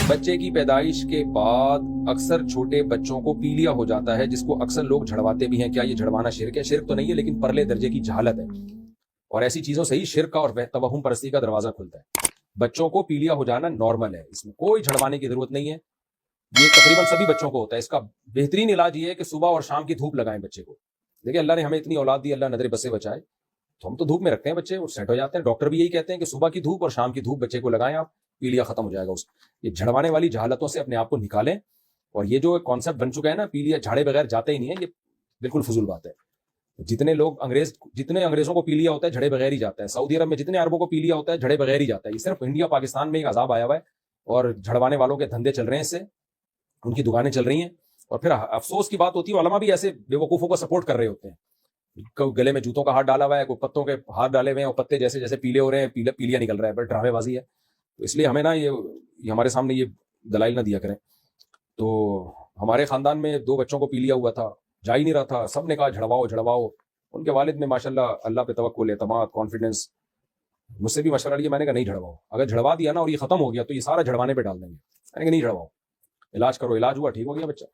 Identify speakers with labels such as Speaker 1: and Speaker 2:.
Speaker 1: بچے کی پیدائش کے بعد اکثر چھوٹے بچوں کو پیلیا ہو جاتا ہے، جس کو اکثر لوگ جھڑواتے بھی ہیں. کیا یہ جھڑوانا شرک ہے؟ شرک تو نہیں ہے، لیکن پرلے درجے کی جہالت ہے، اور ایسی چیزوں سے ہی شرک کا اور توہم پرستی کا دروازہ کھلتا ہے. بچوں کو پیلیا ہو جانا نارمل ہے، اس میں کوئی جھڑوانے کی ضرورت نہیں ہے. یہ تقریباً سبھی بچوں کو ہوتا ہے. اس کا بہترین علاج یہ ہے کہ صبح اور شام کی دھوپ لگائیں بچے کو. دیکھیں اللہ نے ہمیں اتنی اولاد دی، اللہ نظر بسے بچائے، تو ہم تو دھوپ میں رکھتے ہیں بچے، وہ سیٹ ہو جاتے ہیں. ڈاکٹر بھی یہی کہتے ہیں کہ صبح کی دھوپ اور شام کی دھوپ بچے کو لگائیں آپ، پیلیا ختم ہو جائے گا اس کا. یہ جھڑوانے والی جہالتوں سے اپنے آپ کو نکالیں. اور یہ جو کانسیپٹ بن چکا ہے نا، پیلیا جھاڑے بغیر جاتے ہی نہیں ہے، یہ بالکل فضول بات ہے. جتنے انگریزوں کو پیلیا ہوتا ہے جھڑے بغیر ہی جاتا ہے. سعودی عرب میں جتنے عربوں کو پیلیا ہوتا ہے جھڑے بغیر ہی جاتا ہے. یہ صرف انڈیا پاکستان میں ایک عذاب آیا ہوا ہے، اور جھڑوانے والوں کے دھندے چل رہے ہیں، اس سے ان کی دکانیں چل رہی ہیں. اور پھر افسوس کی بات ہوتی ہے، علماء بھی ایسے بے وقوفوں کو سپورٹ کر رہے ہوتے ہیں. کوئی گلے میں جوتوں کا ہاتھ ڈالا ہوا ہے، کوئی پتوں کے ہاتھ ڈالے ہوئے ہیں، اور پتے جیسے جیسے پیلے ہو رہے ہیں پیلیا نکل رہا ہے. بس ڈرامے بازی ہے. تو اس لیے ہمیں نا یہ ہمارے سامنے یہ دلائل نہ دیا کریں. تو ہمارے خاندان میں 2 بچوں کو پیلیا ہوا تھا، جا ہی نہیں رہا تھا، سب نے کہا جھڑواؤ جھڑواؤ. ان کے والد نے ماشاءاللہ اللہ پہ توکل، اعتماد، کانفیڈنس، مجھ سے بھی مشورہ لیا. میں نے کہا نہیں جھڑواؤ. اگر جھڑوا دیا نا اور یہ ختم ہو گیا تو یہ سارا جھڑوانے پہ ڈال دیں گے. میں نے کہا نہیں جھڑواؤ، علاج کرو. علاج ہوا، ٹھیک ہو گیا بچہ.